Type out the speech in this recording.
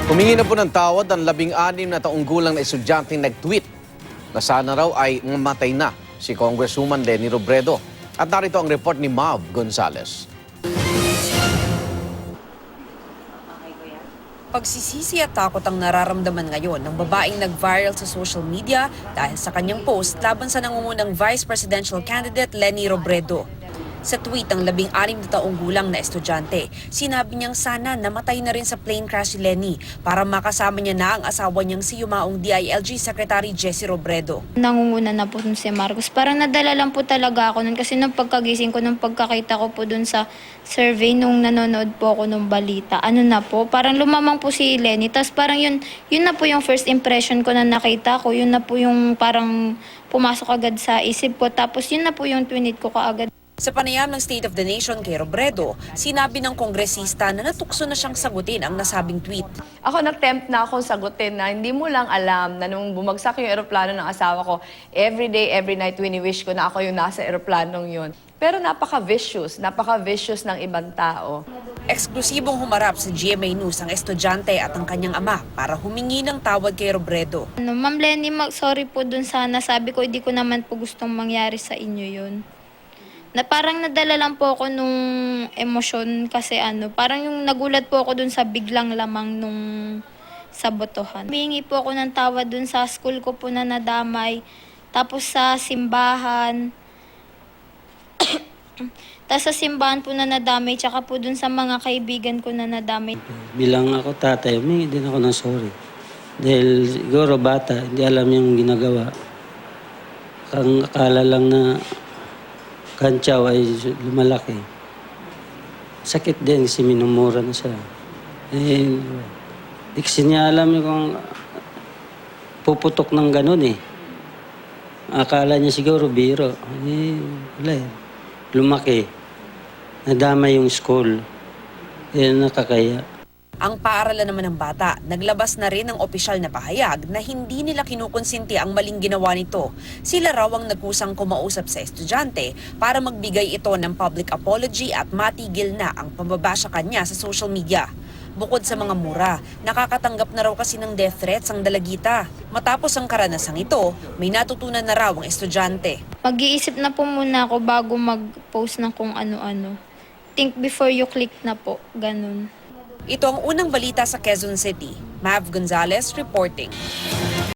Humingi na po ng tawad ang 16 na taong gulang na estudyanteng nag-tweet na sana raw ay mamatay na si Congresswoman Leni Robredo. At narito ang report ni Mav Gonzalez. Pagsisisi at takot ang nararamdaman ngayon ng babaeng nag-viral sa social media dahil sa kanyang post laban sa nangungunang vice presidential candidate Leni Robredo. Sa tweet ng 16 na taong gulang na estudyante, sinabi niyang sana namatay na rin sa plane crash si Leni para makasama niya na ang asawa niyang si yumaong DILG Secretary Jesse Robredo. Nangunguna na po dun si Marcos. Parang nadala lang po talaga ako nun kasi nung pagkagising ko, nung pagkakita ko po dun sa survey, nung nanonood po ako nung balita, ano na po, parang lumamang po si Leni. Tapos parang yun na po yung first impression ko na nakita ko, yun na po yung parang pumasok agad sa isip ko. Tapos yun na po yung twinit ko kaagad. Sa panayam ng State of the Nation kay Robredo, sinabi ng kongresista na natukso na siyang sagutin ang nasabing tweet. Ako nag-tempt na akong sagutin na hindi mo lang alam na nung bumagsak yung eroplano ng asawa ko, every day, every night, wini-wish ko na ako yung nasa eroplanong yun. Pero napaka-vicious ng ibang tao. Eksklusibong humarap sa GMA News ang estudyante at ang kanyang ama para humingi ng tawad kay Robredo. Ma'am Leni, sorry po dun sa nasabi ko, hindi ko naman po gustong mangyari sa inyo yun. Na parang nadala lang po ako nung emosyon kasi parang yung nagulat po ako dun sa biglang lamang nung sabotohan. Humingi po ako ng tawad dun sa school ko po na nadamay, tapos sa simbahan, tapos sa simbahan po na nadamay, tsaka po dun sa mga kaibigan ko na nadamay. Bilang ako tatay, humingi din ako ng sorry. Dahil siguro bata, hindi alam yung ginagawa. Ang akala lang na kantsaw ay lumalaki. Sakit din kasi minumura na siya. Di kasi niya alam yung kung puputok ng ganun eh. Akala niya siguro biro. Wala eh. Lumaki. Nadama yung school. Nakakaya. Ang paaralan naman ng bata, naglabas na rin ng opisyal na pahayag na hindi nila kinukonsinti ang maling ginawa nito. Sila raw ang nagkusang kumausap sa estudyante para magbigay ito ng public apology at matigil na ang pambaba sa kanya sa social media. Bukod sa mga mura, nakakatanggap na raw kasi ng death threats ang dalagita. Matapos ang karanasang ito, may natutunan na raw ang estudyante. Mag-iisip na po muna ako bago mag-post ng kung ano-ano. Think before you click na po, ganun. Ito ang unang balita sa Quezon City. Mav Gonzalez reporting.